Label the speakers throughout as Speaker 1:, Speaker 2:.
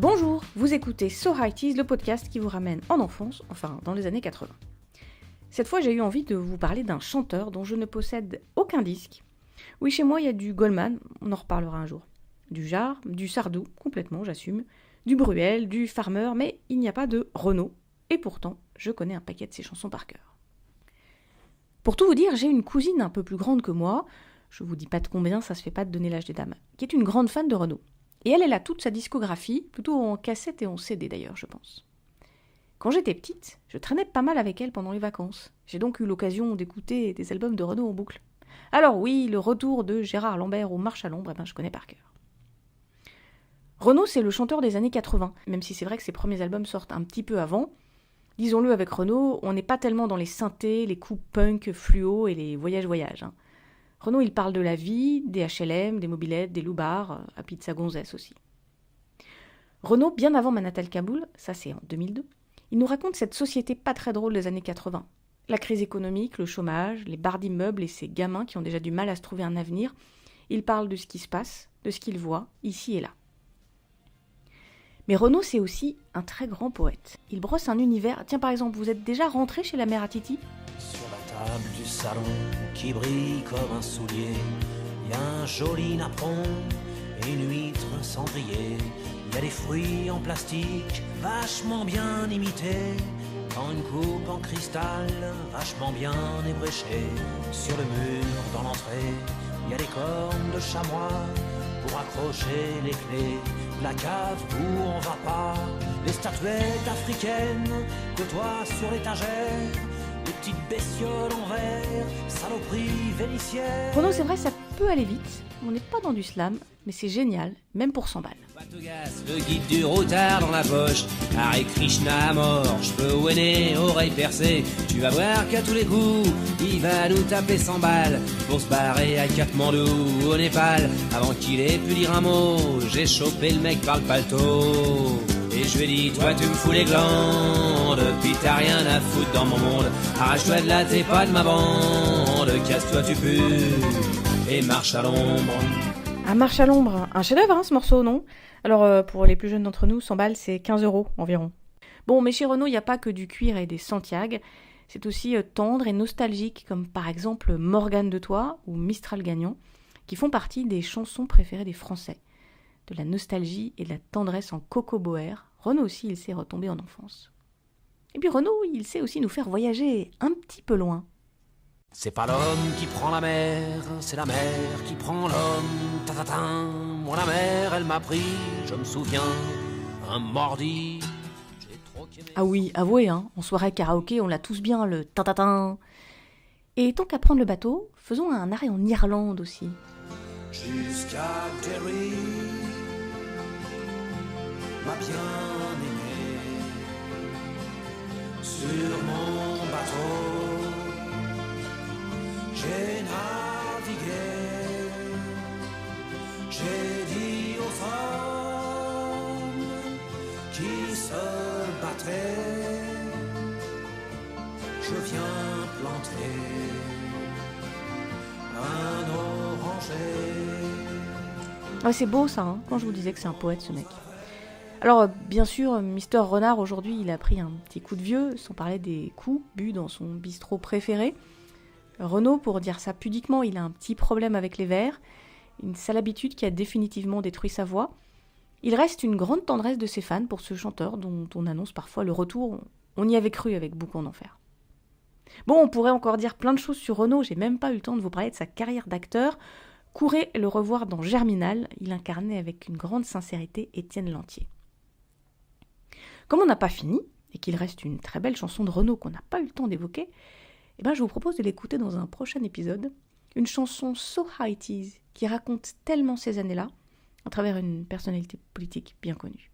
Speaker 1: Bonjour, vous écoutez So High Teas, le podcast qui vous ramène en enfance, enfin dans les années 80. Cette fois, j'ai eu envie de vous parler d'un chanteur dont je ne possède aucun disque. Oui, chez moi, il y a du Goldman, on en reparlera un jour. Du Jarre, du Sardou, complètement, j'assume. Du Bruel, du Farmer, mais il n'y a pas de Renaud. Et pourtant, je connais un paquet de ses chansons par cœur. Pour tout vous dire, j'ai une cousine un peu plus grande que moi, je vous dis pas de combien, ça se fait pas de donner l'âge des dames, qui est une grande fan de Renaud. Et elle a toute sa discographie, plutôt en cassette et en CD d'ailleurs, je pense. Quand j'étais petite, je traînais pas mal avec elle pendant les vacances. J'ai donc eu l'occasion d'écouter des albums de Renaud en boucle. Alors oui, le retour de Gérard Lambert ou Marche à l'ombre, je connais par cœur. Renaud, c'est le chanteur des années 80, même si c'est vrai que ses premiers albums sortent un petit peu avant. Disons-le, avec Renaud, on n'est pas tellement dans les synthés, les coups punk fluo et les voyages. Renaud, il parle de la vie, des HLM, des mobylettes, des loupards, à Pizza Gonzès aussi. Renaud, bien avant Manhattan Kaboul, ça c'est en 2002, il nous raconte cette société pas très drôle des années 80. La crise économique, le chômage, les barres d'immeubles et ces gamins qui ont déjà du mal à se trouver un avenir. Il parle de ce qui se passe, de ce qu'il voit, ici et là. Mais Renaud, c'est aussi un très grand poète. Il brosse un univers. Tiens, par exemple, vous êtes déjà rentré chez la mère à Titi ?
Speaker 2: Sur la table du salon, qui brille comme un soulier, il y a un joli napperon et une huître cendrier. Il y a des fruits en plastique, vachement bien imités, dans une coupe en cristal, vachement bien ébréchée. Sur le mur, dans l'entrée, il y a des cornes de chamois pour accrocher les clés. La cave où on va pas, les statuettes africaines côtoient sur l'étagère, les petites bestioles en verre, saloperies vénitiennes.
Speaker 1: Renaud, c'est vrai, ça peut aller vite. On n'est pas dans du slam, mais c'est génial, même pour 100 balles.
Speaker 2: Le guide du routard dans la poche, Hare Krishna à mort, cheveux au nez, oreilles percées. Tu vas voir qu'à tous les coups, il va nous taper 100 balles pour se barrer à Katmandou, au Népal. Avant qu'il ait pu dire un mot, j'ai chopé le mec par le paletot. Et je lui ai dit, toi tu me fous les glandes, puis t'as rien à foutre dans mon monde. Arrache-toi de là, t'es pas de ma bande, casse-toi tu pues, et marche à l'ombre.
Speaker 1: À Marche à l'ombre, un chef-d'œuvre ce morceau, non ? Alors pour les plus jeunes d'entre nous, 100 balles c'est 15 € environ. Bon, mais chez Renaud, il n'y a pas que du cuir et des Santiago, c'est aussi tendre et nostalgique, comme par exemple Morgane de Toi ou Mistral Gagnant, qui font partie des chansons préférées des Français. De la nostalgie et de la tendresse en Coco Boer, Renaud aussi, il sait retomber en enfance. Et puis Renaud, il sait aussi nous faire voyager un petit peu loin.
Speaker 2: C'est pas l'homme qui prend la mer, c'est la mer qui prend l'homme. Ta-ta-ta, moi la mer, elle m'a pris, je me souviens, un mordi.
Speaker 1: Ah oui, avouez, en soirée karaoké, on l'a tous bien, le ta-ta-ta. Et tant qu'à prendre le bateau, faisons un arrêt en Irlande aussi.
Speaker 2: Jusqu'à Derry, ma bien-aimée, sur mon bateau. J'ai navigué, j'ai dit aux femmes qui se battraient, je viens planter un oranger.
Speaker 1: Ouais, c'est beau ça, quand je vous disais que c'est un poète ce mec. Alors bien sûr, Mister Renard aujourd'hui, il a pris un petit coup de vieux, sans parler des coups bu dans son bistrot préféré. Renaud, pour dire ça pudiquement, il a un petit problème avec les verres, une sale habitude qui a définitivement détruit sa voix. Il reste une grande tendresse de ses fans pour ce chanteur dont on annonce parfois le retour. On y avait cru avec Boucan d'enfer. Bon, on pourrait encore dire plein de choses sur Renaud, j'ai même pas eu le temps de vous parler de sa carrière d'acteur. Courez le revoir dans Germinal, il incarnait avec une grande sincérité Étienne Lantier. Comme on n'a pas fini, et qu'il reste une très belle chanson de Renaud qu'on n'a pas eu le temps d'évoquer, je vous propose de l'écouter dans un prochain épisode, une chanson So High Teas qui raconte tellement ces années-là, à travers une personnalité politique bien connue.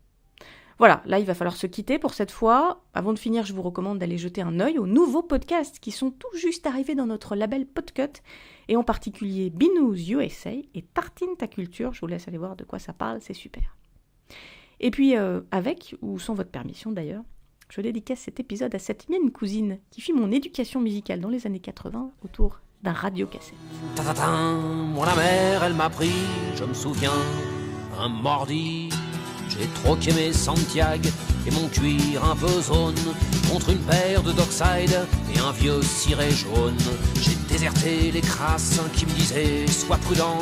Speaker 1: Voilà, là il va falloir se quitter pour cette fois. Avant de finir, je vous recommande d'aller jeter un œil aux nouveaux podcasts qui sont tout juste arrivés dans notre label Podcut, et en particulier Binous USA et Tartine ta culture. Je vous laisse aller voir de quoi ça parle, c'est super. Et puis, avec ou sans votre permission d'ailleurs, je dédicace cet épisode à cette mienne cousine qui fit mon éducation musicale dans les années 80 autour d'un radiocassette.
Speaker 2: Ta-ta-ta, moi la mer, elle m'a pris, je me souviens, un mordi. J'ai troqué mes Santiago et mon cuir un peu zone contre une paire de Dockside et un vieux ciré jaune. J'ai déserté les crasses qui me disaient sois prudent,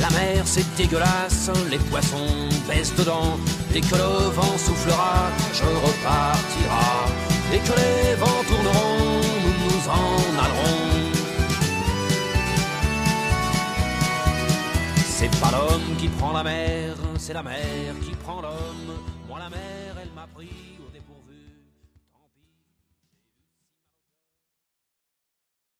Speaker 2: la mer c'est dégueulasse, les poissons baissent dedans. Dès que le vent soufflera, je repartira. Dès que les vents tourneront, nous nous en allerons. C'est pas l'homme qui prend la mer, c'est la mer qui prend l'homme. Moi la mer, elle m'a pris.